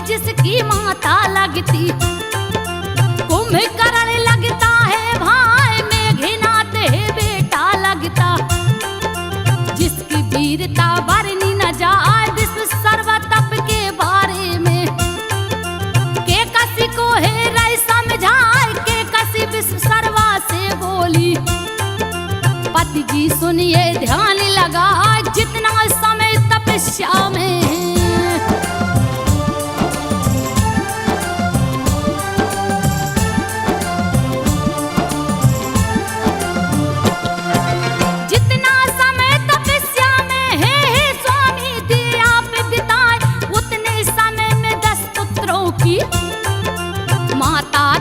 जिसकी माता लगती कुंभकर्ण लगता है भाई, मेघनाथ है बेटा लगता। जिसकी वीरता वर्णि न जाए विश्व सर्वतप के बारे में, के कसी को है रही समझाए, के कसी विश्व सर्वा से बोली। पति जी सुनिए ध्यान लगाए, जितना समय तपस्या में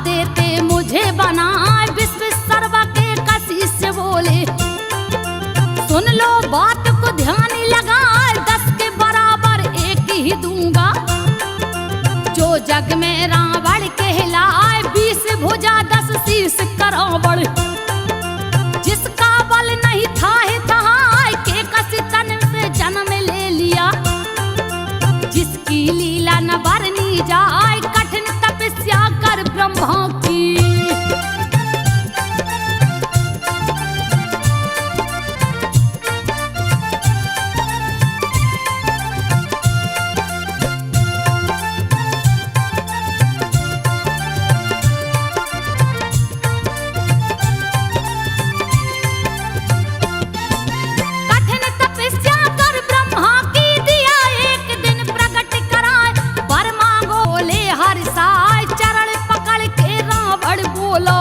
देते मुझे बनाए, विश्व सर्वा के कसी से बोले। सुन लो बात को ध्यान लगाए, 10 के बराबर एक ही दूंगा। जो जग में रावण कहलाए, 20 भुजा 10 शीश करावड़। जिसका बल नहीं था के कसी तन से जन्म ले लिया। जिसकी लीला न वर्णि जाए, कठिन तपस्या कर ब्रह्मा की। कठिन तपस्या कर ब्रह्मा की, दिया एक दिन प्रकट कराए। वर मांगो ले हर साय, चरण पकड़ के रावण बोलो।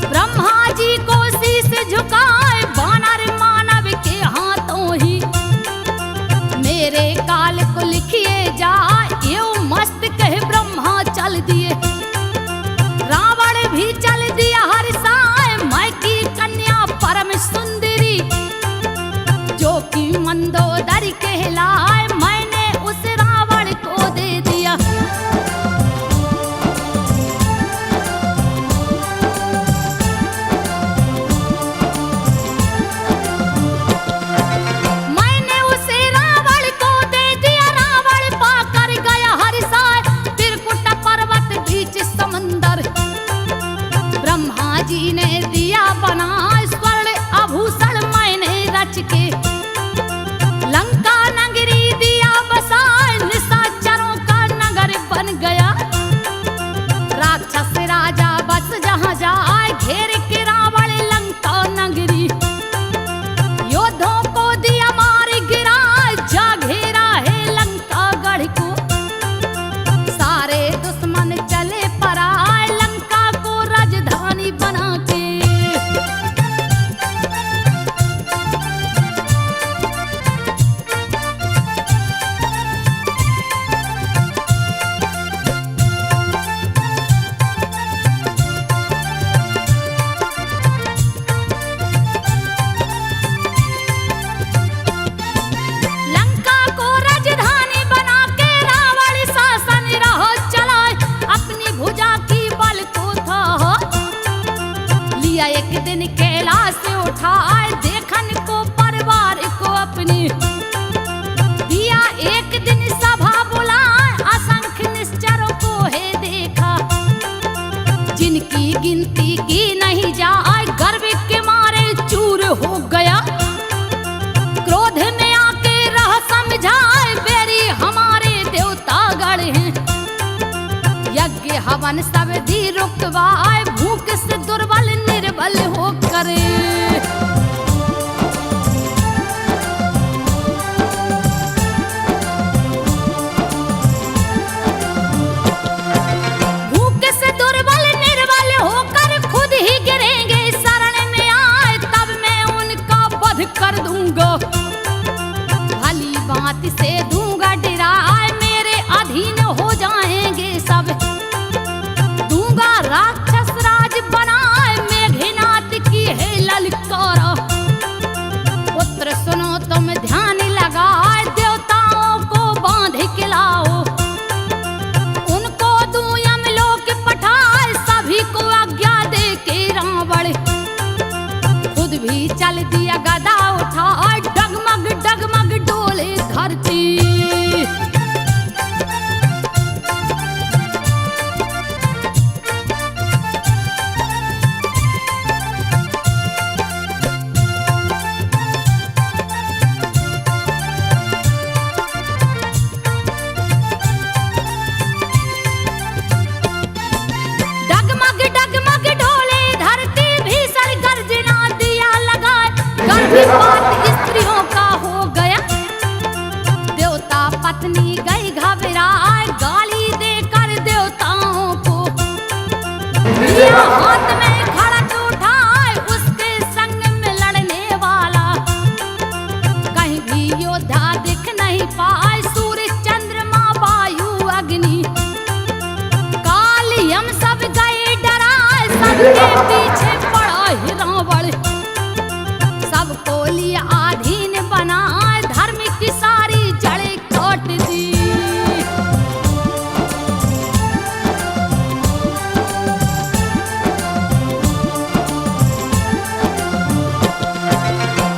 ब्रह्मा जी को शीश झुकाए, वानर मानव के हाथों ही। मेरे काल को लिखिए जाए, यो मस्त कहे ब्रह्मा चल दिए। रावण भी चल दिया हर साय, मैं की कन्या परम सुंदरी। जो कि मंदोदरी कहलाए, मैंने उस रावण को दे दिया। मैंने उसे रावण को दे दिया, रावण पाकर गया हर साय। त्रिकुट पर्वत बीच समंदर, ब्रह्मा जी ने दिया बनाए। स्वर्ण आभूषण मैंने रच के, लंका नगरी दिया बसाए। निशाचरों का नगर बन गया। राक्षस राजा बस जहाँ जाए, घेर के रावण लंका नगरी। योद्धों को दिया मार गिरा, जा घेरा है लंका गढ़ को। सारे दुश्मन चले पराए, दिन कैलाश से उठाए देखन को परिवार को अपनी। दिया एक दिन सभा बुलाए असंख्य निश्चरों को है देखा। जिनकी गिनती की नहीं जाए गर्व के मारे चूर हो गया। क्रोध में आके रह समझाए बेरी हमारे देवता गढ़ हैं। यज्ञ हवन सब दी रुकवाए भूख से दुर्बल निर्बल हो करे। भूख से दुर्बल निर्बल होकर खुद ही गिरेंगे शरण में आए तब मैं उनका वध कर दूंगा। भली बात से दूंगा डराए मेरे अधीन हो जाएंगे सब। दूंगा राक्षस राज बनाए मेघनाथ की है ललकारा। पुत्र सुनो तुम ध्यान लगाए देवताओं को बांध के लाओ। उनको दूं यमलोक पठाए सभी को आज्ञा दे के रावण। खुद भी चल दिया गदा उठाए डगमग डगमग डोले धरती। डगमग डगमग डोले धरती भीषण गर्जना दिया लगाए। गर्भपात स्त्रियों का हो गया। देवता पत्नी गई घबराए गाली देकर देवताओं को। लिया हाथ में खड़क उठाए उसके संग में लड़ने वाला। कहीं भी योद्धा दिख नहीं पाए सूर्य चंद्रमा वायु अग्नि। काल यम सब गए डराए सबके पीछे पड़ा ही रावण। सबको लिया अधीन बनाए धर्म की सारी जड़ें काट दी।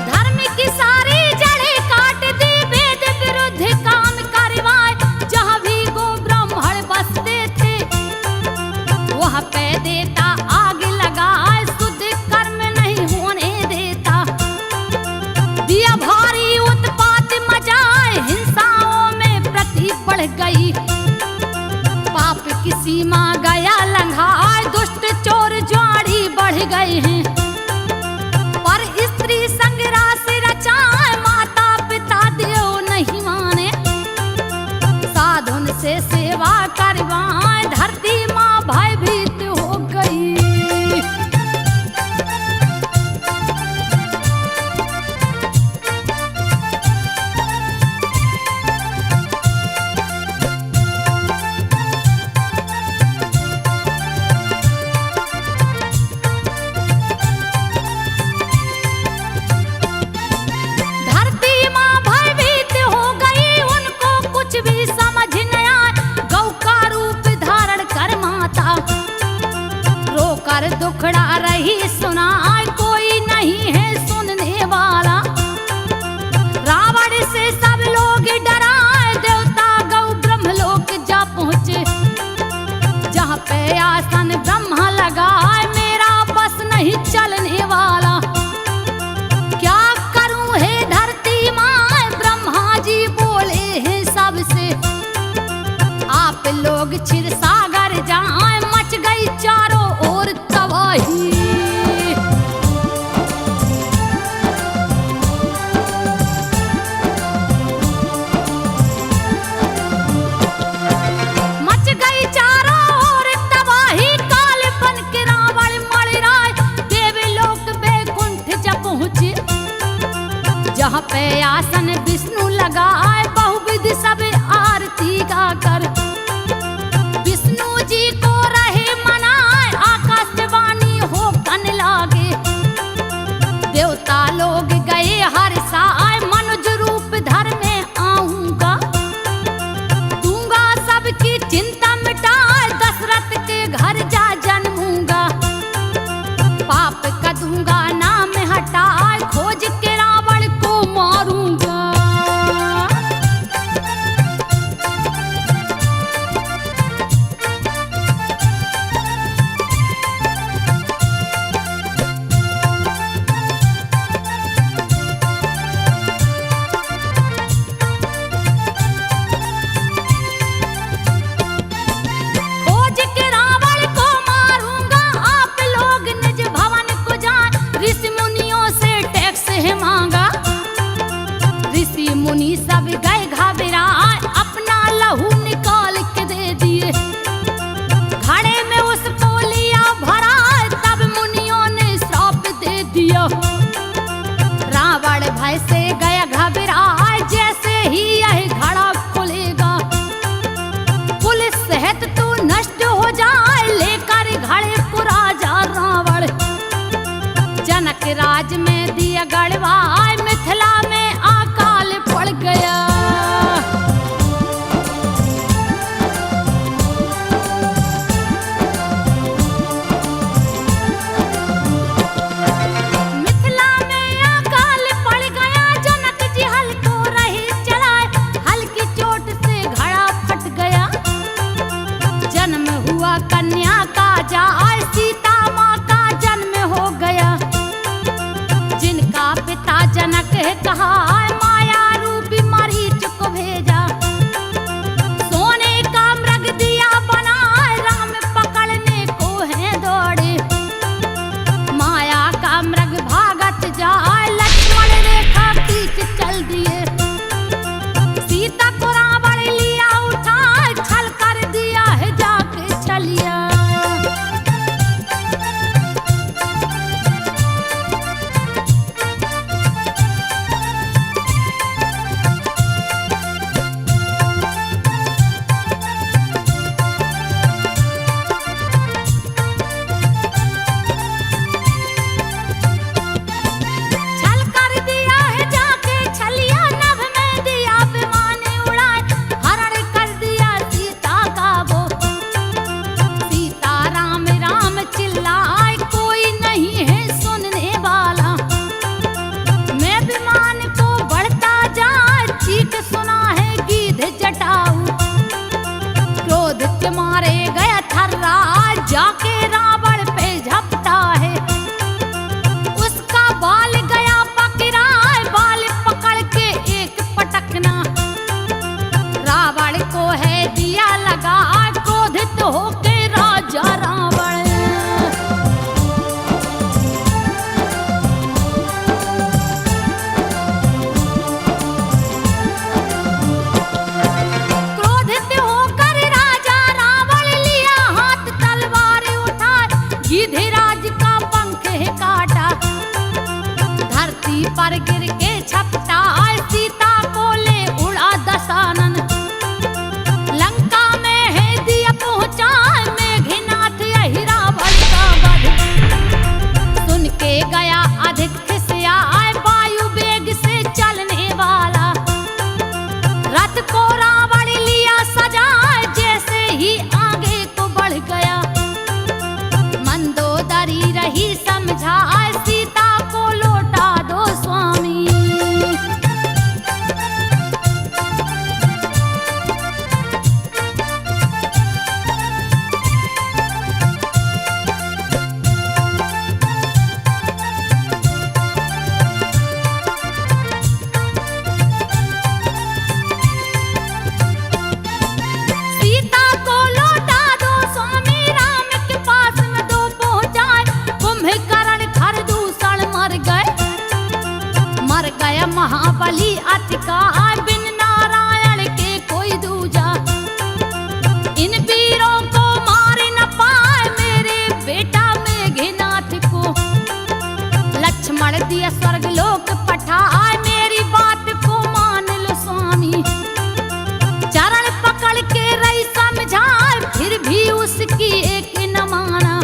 धर्म की सारी जड़ें काट दी वेद विरुद्ध काम करवाए। जहाँ भी गो ब्राह्मण बसते थे वहाँ पे देता आग लगाए शुद्ध कर्म नहीं होने देता। दिया भारी उत्पात मचाए हिंसाओं में प्रति बढ़ गई। पाप की सीमा गया लंघाए दुष्ट चोर ज्वाड़ी बढ़ गए हैं। पर स्त्री संग रास रचाए माता पिता देव नहीं माने। साधुन से सेवा करवाए धरती माँ भयभीत हो गई। धरती माँ भयभीत हो गई उनको कुछ भी समझ न आए। गौ का रूप धारण कर माता रोकर दुखड़ा रही सुनाए कोई नहीं है सुनने वाला। रावण से सब लोग डराए देवता गौ ब्रह्मलोक जा पहुँचे। जहाँ पे आसन ब्रह्मा लगाए मेरा बस नहीं चलने वाला। क्या करूं हे धरती माँ ब्रह्मा जी बोले हैं सबसे। आप लोग क्षीर सागर जाए मच गई चारों ओर तबाही। मच गई चारों ओर तबाही काल बन के रावण मर राय। देवलोक बैकुंठ जब पहुँचे जहाँ पे आसन विष्णु लगाए बहुविध सब आरती गाकर। विष्णु जी को रहे मनाए आकाशवाणी हो कन लागे। देवता लोग गए हर साय मनुज रूप धर में आऊंगा। दूंगा सबकी चिंता मिटाए दशरथ के घर जा जन्मूंगा। पाप का दूंगा जाए सीता माँ का जन्म हो गया। जिनका पिता जनक कहा माया रूपी मरीच को भेजा। सोने का मृग दिया बनाए राम पकड़ने को है दौड़े। माया का मृग भागत जाए लक्ष्मण रेखा खींच चल दिए। सीता को रावण लिया उठाए छल कर दिया है जाके छलिया। छल कर दिया है जाके छलिया। नभ में दिया विमान उड़ाए हरण कर दिया सीता का वो। सीता राम राम चिल्लाए कोई नहीं है सुनने वाला। मैं विमान को बढ़ता जाए चीख सुना है गीध जटाऊ। क्रोध के मारे गया थर्राए जाके रावण पे झपटा है। उसका बाल गया पकड़ाए बाल पकड़ के एक पटकना। रावण को है दिया लगा क्रोधित होके राजा रावण। क्रोधित होकर राजा रावण लिया हाथ तलवार उठाए गिधिराज का पंख है काटा। धरती पर गिर के छपटा सीता को ले उड़ा दशानन। लंका में है दिया पहुंचा मेघनाथ यही रावण का वध। सुन के गया अधिक खिसिया वायु वेग से चलने वाला। रथ को रावण लिया सजाए जैसे ही आगे को बढ़ गया। मंदोदरी रही समझाए सीता को लौटा दो स्वामी। सीता को लौटा दो स्वामी राम के पास में दो पहुंचाए। कुंभकर्ण खरदूषण मर गए महाबली अतिका बिन नारायण के कोई दूजा। इन वीरों को मार न पाए मेरे बेटा मेघनाथ को। लक्ष्मण दिया स्वर्गलोक पठाए मेरी बात को मान लो स्वामी। चरण पकड़ के रही समझाए फिर भी उसकी एक न माना।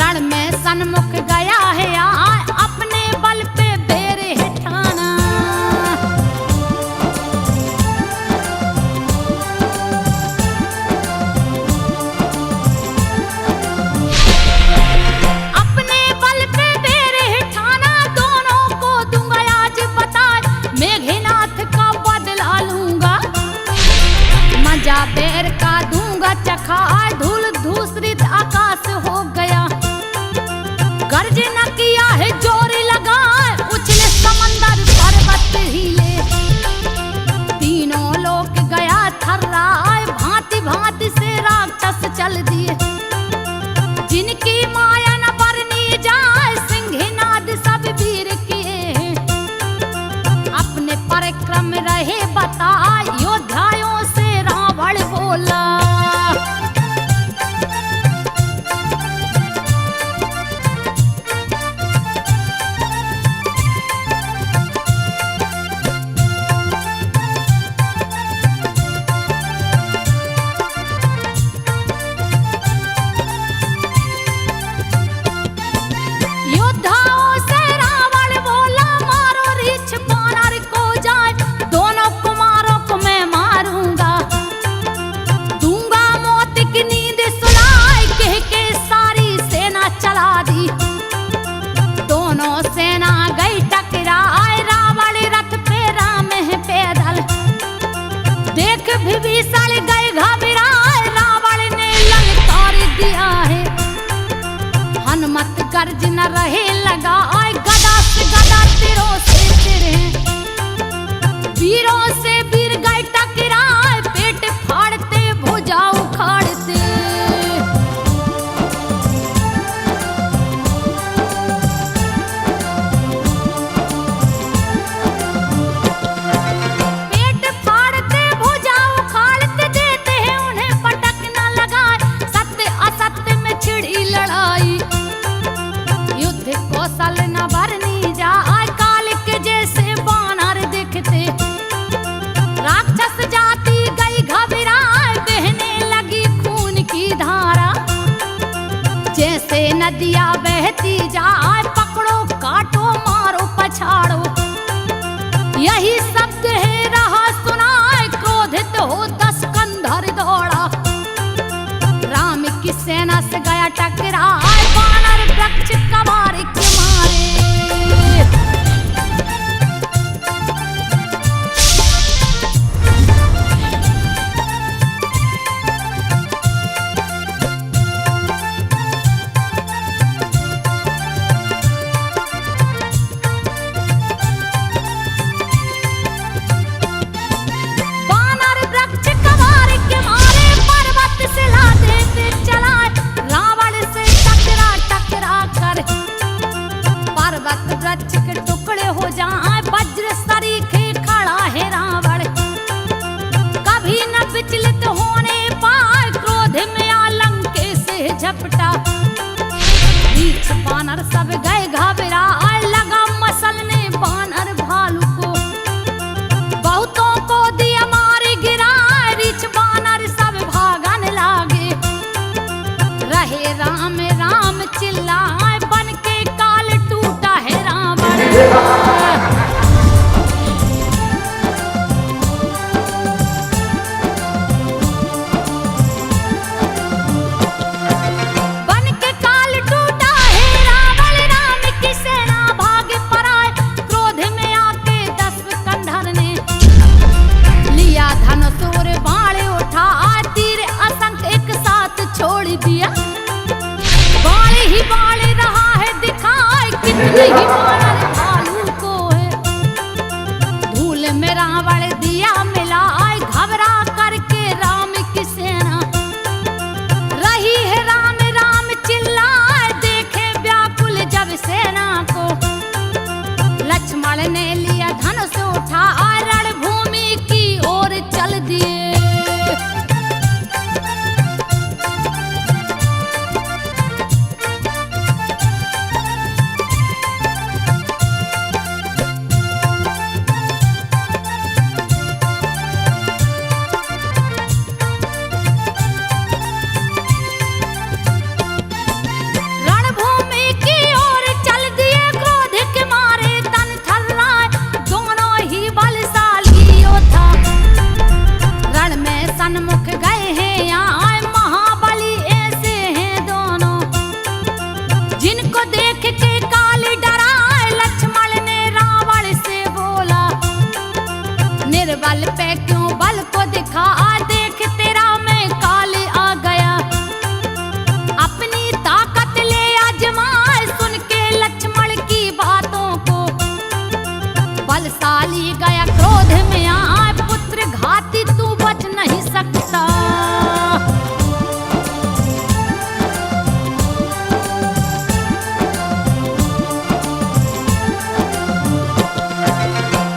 रण में सन्मुख गया है आए अपने बल पे बेरे है ठाना। अपने बल पे बेरे है ठाना दोनों को दूंगा आज बताए। मेघनाथ का बदला लूंगा मजा बेर का दूंगा चखा। धूल धूसरित आकाश हो गया। गर्जना किया है जोर लगाए उछले समंदर पर्वत हिले। तीनों लोक गया थर्राए भांति भांति से राक्षस चल दिए। जिनकी माया न बरनी जाए सिंहनाद सब वीर किए। अपने पराक्रम रहे बताए योद्धाओं से रावण बोला। गर्ज न रहे लगा आए गदा से गदा तीरों से तिरे वीरों से वीर गए टकराए पेट फाड़ते भुजा उखाड़ते पेट फाड़ते भुजा उखाड़ते देते हैं उन्हें पटक न लगाए सत्य असत्य में छिड़ी लड़ाई युद्ध कौशल न भरनी जाए काल के जैसे बानर दिखते राक्षस जाति गई घबराए बहने लगी खून की धारा जैसे नदियां बहती जाए पकड़ो काटो मारो पछाड़ो यही शब्द है रहा सुनाए क्रोधित हो 10 कंधर दौड़ा राम की सेना से गया टकराए बानर वृक्ष कबार के मारे बानर वृक्ष कबार के मारे पर्वत से लादे पे चलाए रावण से टकरा टकरा कर पर्वत वृक्ष के टुकड़े हो जाए वज्र सरीखे खड़ा है रावण कभी न विचलित होने पाए क्रोध में आलंके से झपटा बीच बानर सब गए घबराए लगा मसलने बानर भालू को बहुतों को दिया मारे गिराए रिछ बानर सब भागन लागे रहे राम राम चिल्लाए बन के काल टूटा है रावण बन के काल टूटा है रावण राम की सेना भागे पराए क्रोध में आके 10 कंधर ने लिया धनुष और बाण उठा तीर असंख्य एक साथ छोड़ दिया बाण ही बाण रहा है दिखाए कितने ही बानर भालू को है धूल में रावण दिया मिलाए घबरा करके राम की सेना रही है राम राम चिल्लाए देखे व्याकुल जब सेना को लक्ष्मण ने लिया धनुष उठा रणभूमि की ओर चल दिए रणभूमि की ओर चल दिए क्रोध के मारे तन थर्राए दोनों ही बलशाली योद्धा रण में सन्मुख गए हैं यहाँ महाबली ऐसे हैं दोनों जिनको देख के काल डराए लक्ष्मण ने रावण से बोला निर्बल पे क्यों बल को दिखा देख तेरा मैं काल आ गया अपनी ताकत ले आजमाए सुन के लक्ष्मण की बातों को बलशाली गया क्रोध में आए पुत्र घाती तू बच नहीं सकता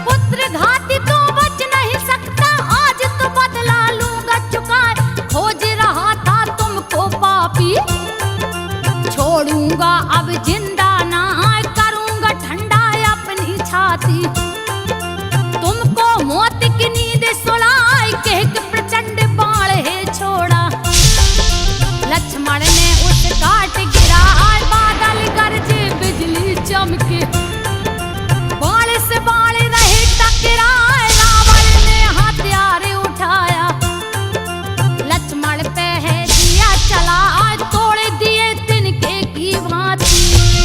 पुत्र घाती तू बच नहीं सकता आज तो बदला लूंगा चुकाए खोज रहा था तुमको पापी छोड़ूंगा अब जिंदा ना करूंगा ठंडा अपनी छाती तुमको मौत की नींद सुलाए कह के प्रचंड बाण है छोड़ा लक्ष्मण ने उस काट गिरा बादल गरजे बिजली चमके बाण से बाण रहे टकराए रावण ने हथियार उठाया लक्ष्मण पे है दिया चला तोड़ दिए तिनके की भांति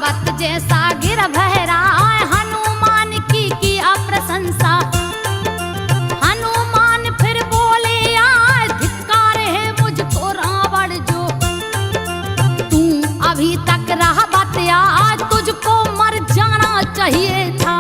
पर्वत जैसा गिर बहराए, हनुमान की किया प्रशंसा। हनुमान फिर बोले आए, धिक्कार है मुझको रावण जो, तू अभी तक रहा बतिया, तुझको मर जाना चाहिए था।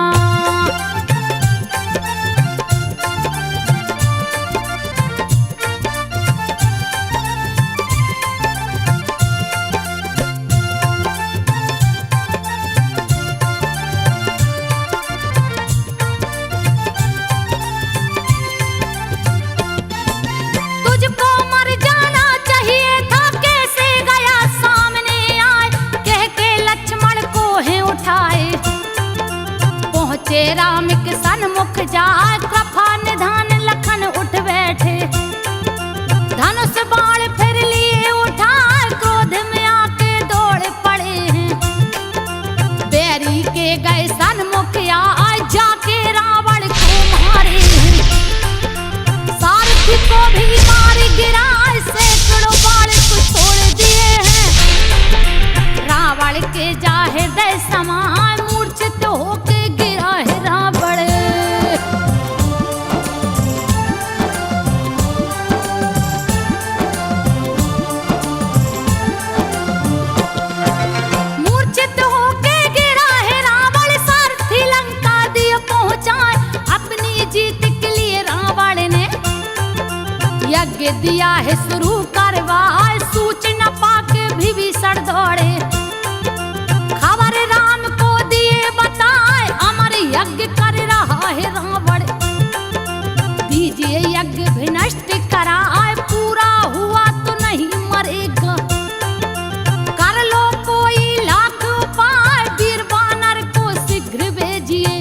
राम के सन्मुख जाए, कृपा निधान लखन उठ बैठे। धनुष बाण फिर लिए उठाए, क्रोध में आके दौड़ पड़े हैं। बैरी के गए सन्मुख आए, जाके रावण को मारे हैं। सारथी को भी मार गिराए, सैकड़ों बाण को छोड़ दिए हैं। रावण के जा हृदय समाए, मूर्छित होके यज्ञ दिया है शुरू करवाए, सूचना पाके विभीषण दौड़े। खबर राम को दिए बताए, अमर यज्ञ कर रहा है रावण। दीजिए यज्ञ भी नष्ट कराए, पूरा हुआ तो नहीं मरेगा। कर लो कोई लाख उपाय, वीर वानर को शीघ्र भेजिए।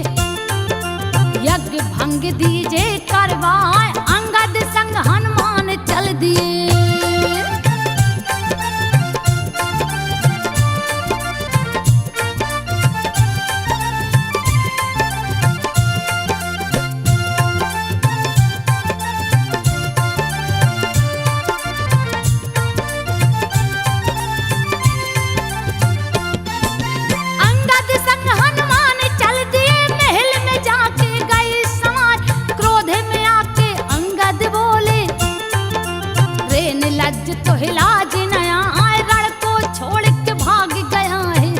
यज्ञ भंग दीजिए करवाए, अंगद संग हनुमान चल दिए। अंगद संग हनुमान चल दिए, महल में जाके गए समाज। क्रोध में आके अंगद बोले, रेन लज तो हिलाज नया आए, रण को छोड़ के भाग गया है।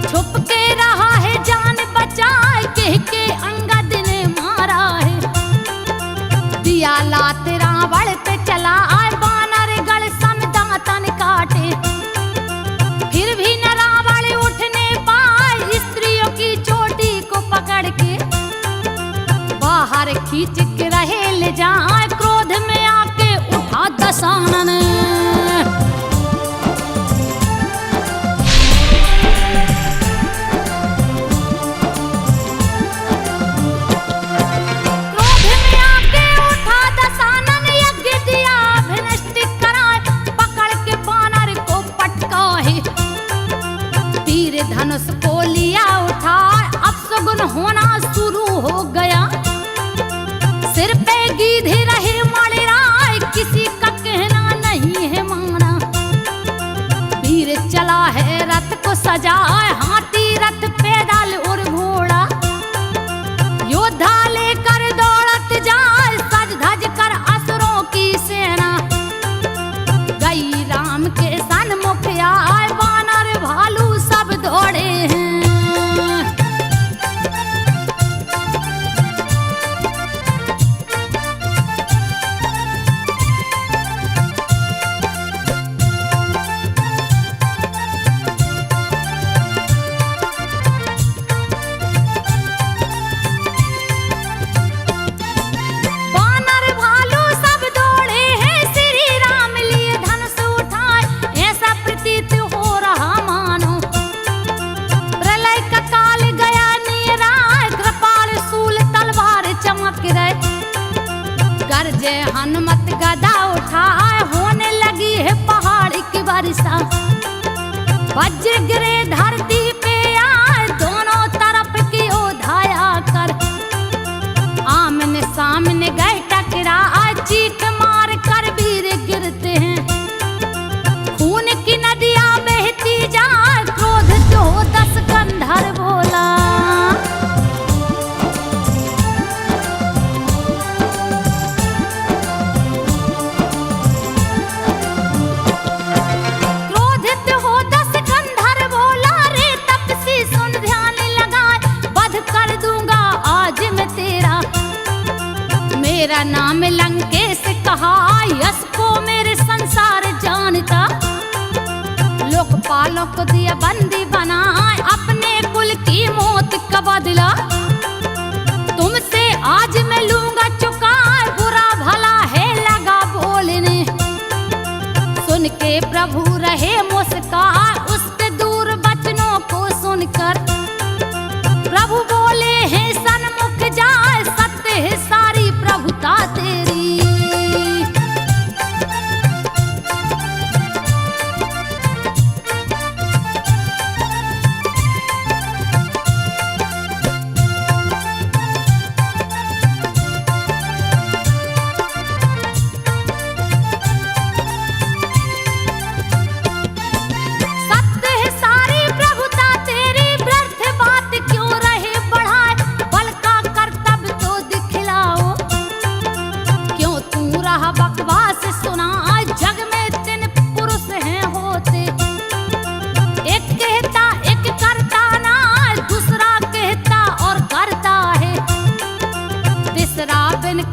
छुप के रहा है जान बचाए, कह के अंगद ने मारा है। दिया लात रावण पे चला आए, बानर गढ़ सम दांतन काटे। फिर भी न रावण उठने पाए, स्त्रियों की चोटी को पकड़ के बाहर खींच के रहे ले जाए। क्रोध में आके उठा दशानन, क्रोध में आके उठा दशानन, यज्ञ दिया विनष्ट कराए। पकड़ के बानर को पटकाए, तीर धनुष को लिया उठाए। अपशगुन होना शुरू हो गया, सिर पे गीधे रहे मणिराय, किसी का कहना नहीं है माना। वीर चला है रथ को सजाए, हाथी रथ पैदल और घोड़ा। योद्धा लेकर दौड़त जाए, सज धज कर असुरों की सेना। गई राम के सन्मुख आए, वानर भालू सब दौड़े हैं। वानर भालू सब दौड़े हैं, श्री राम लिए धनुष उठाए। ऐसा प्रतीत हो रहा मानो, प्रलय का काल गया निराय। कृपाल शूल तलवार चमक रहे, गरजे हनुमत गदा उठाए। होने लगी है पहाड़ की वर्षा, वज्र गिरे धरती पे आए। दोनों तरफ की ओधाया कर, आमने सामने गए टकराए। चीख मार कर वीर गिरते हैं, खून की नदियां बहती जाए। क्रोध जो नाम लंकेश कहा, यश को मेरे संसार जानता। लोकपालों को दिया बंदी बनाए, अपने कुल की मौत का बदला। तुमसे आज मैं लूंगा चुकाए, बुरा भला है लगा बोलने। सुन के प्रभु रहे मुस्कान, उसके दूर वचनों को सुनकर। प्रभु बोले हैं सन्मुख जाए, सत्य है सारी प्रभुता तेरी।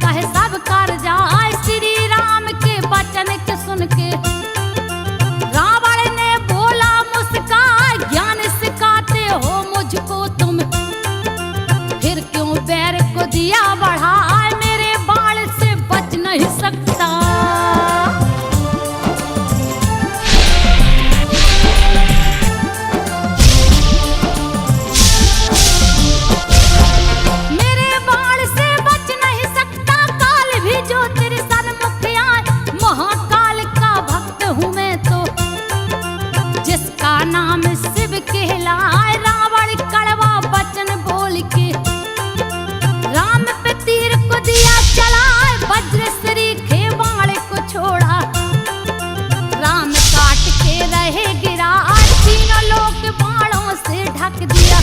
कहे सब कर जाए, श्री राम के वचन के सुन के। रावण ने बोला मुस्काए, ज्ञान सिखाते हो मुझको तुम। फिर क्यों बैर को दिया बढ़ाए, मेरे बाण से बच नहीं सकता। नाम शिव कहलाए, रावण कड़वा वचन बोल के। राम पे तीर को दिया चलाए, वज्र श्री खे बाण को छोड़ा। राम काट के रहे गिरा, तीनों लोक बाणों से ढक दिया।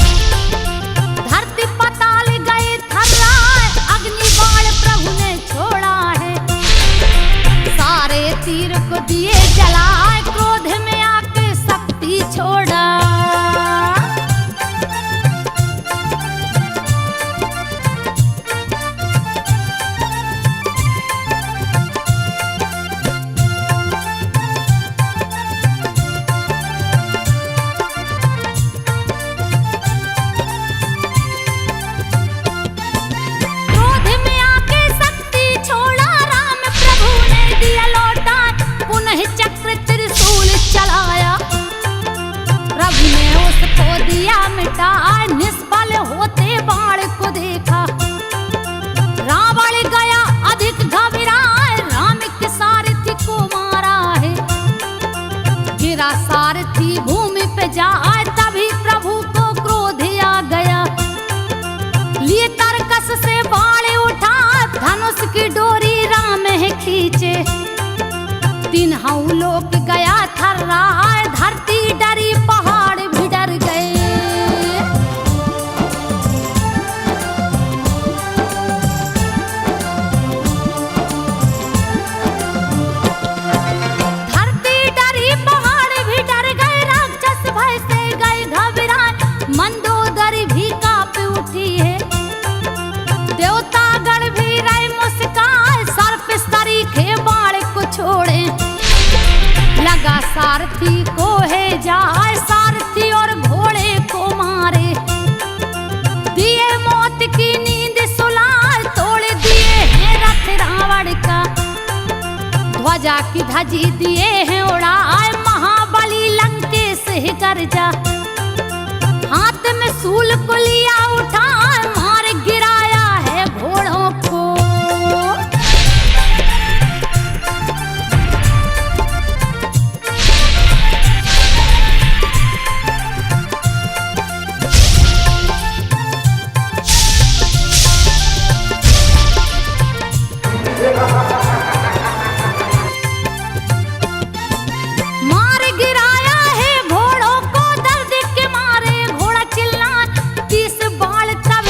धरती पताल गए थर्राए, अग्नि बाण प्रभु ने छोड़ा है। सारे तीर को दिए जलाए, क्रोध में छोड़ा। क्रोध में आके शक्ति छोड़ा, राम प्रभु ने दिया लौटा। पुनः चक्र त्रिशूल चलाया, प्रभु ने उसको दिया मिटा। निष्फल होते बाण को देखा, रावण गया अधिक घबराए। राम के सारथी को मारा है, गिरा सारथी भूमि पे जाए। तभी प्रभु को क्रोध आ गया, लिए तरकस से बाण उठा। धनुष की डोरी राम है खींचे, तीनों लोक गया थर्राए। धरती डरी, पहाड़ भी डर गए। धरती डरी, पहाड़ भी डर गए। राक्षस भय से गए घबराए, मंदोदरी भी कांप उठी है। देवतागण भी रहे मुस्काए, सर्प सरीखे बाण को छोड़े। लगा सारथी को है जाए, सारथी और घोड़े को मारे। दिए मौत की नींद सुलाए, तोड़ दिए हैं रथ रावण का। ध्वजा की धजी दिए हैं उड़ाए, महाबली लंकेश ही गर्जा। हाथ में सूल को लिया उठाए, मार गिराया है घोड़ों को। मार गिराया है घोड़ों को, दर्द के मारे घोड़ा चिल्ला। 30 बाण तब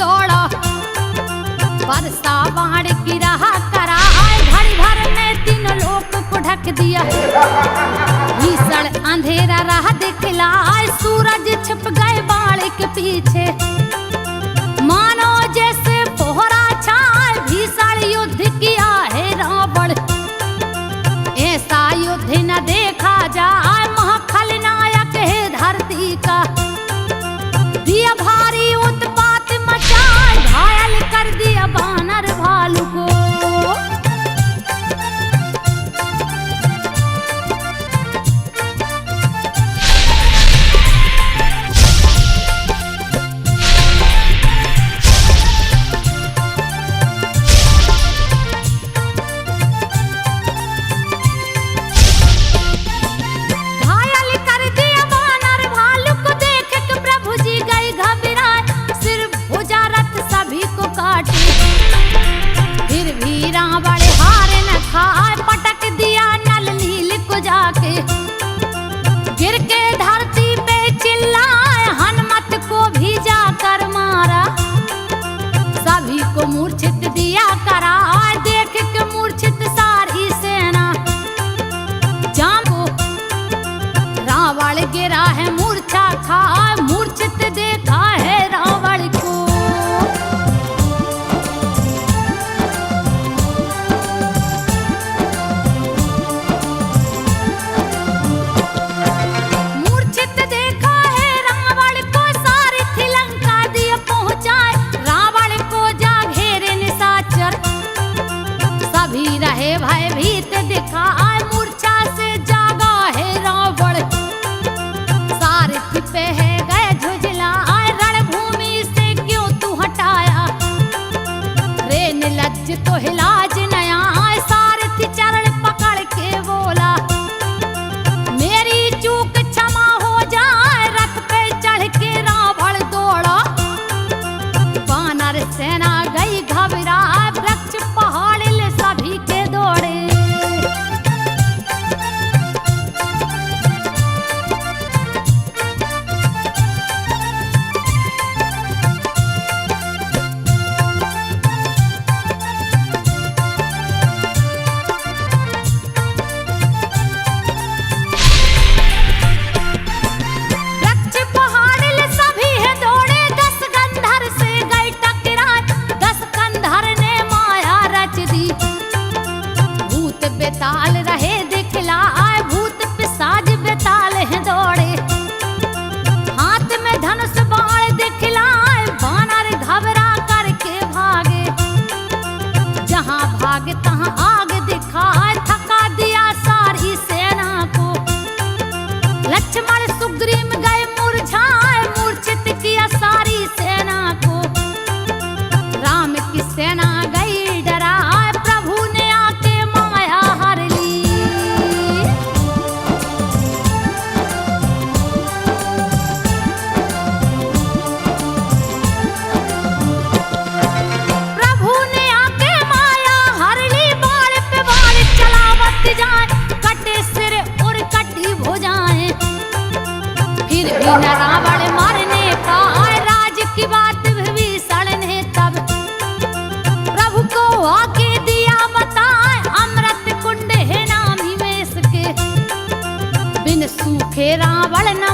दौड़ा बरसा बाण गिरा करा घड़ी भर में तीनों लोग को ढक दिया भीषण अंधेरा रहा दिखलाए सूरज छिप गए बाण के पीछे मानो जैसे कोहरा छाए भीषण युद्ध किया है रावण ऐसा युद्ध न देखा जाए महाखलनायक है धरती का दिया भारी उत्पात मचाए घायल कर दिया बानर भालू को गिर के धरती पे चिल्लाए हनुमत को भी जाकर मारा सभी को मूर्छित दिया करा देख के मूर्छित सारी सेना जामो रावण गिरा है मूर्छा खा मूर्छित देखा है रावण को भयभीत दिखा मूर्छा से जागा है रावण सारथी पे है गए झुझला रणभूमि से क्यों तू हटाया रे निर्लज्ज तो हिलाज नया सारथी चरण पकड़ के बोला मेरी चूक क्षमा हो जाए रथ पे चढ़ के रावण दौड़ा वानर सेना गई घबरा वृक्ष पहाड़ ले सभी के दौड़े वृक्ष पहाड़ ले सभी है दौड़े 10 गंधर से गई टकराए 10 गंधर ने माया रच दी भूत बेताल रहे दिखलाए भूत पिशाच बेताल है दौड़े हाथ में धनुष बाण दिखलाए बानर घबरा करके भागे जहां भागे तहां आग दिखाए थका दिया सारी सेना को लक्ष्मण सुग्रीव गए मुरझाए मूर्छित किया सारी सेना को राम की सेना गई डराए प्रभु ने आके माया हर ली प्रभु ने आके माया हर ली बाण पे बाण चलावत जाए कटे सिर और कटी भुजाएं फिर भी न रावण मारने का राज की बात विभीषण ने तब प्रभु को आके दिया बताए अमृत कुंड है नाम हिमेश के बिन सूखे रावण न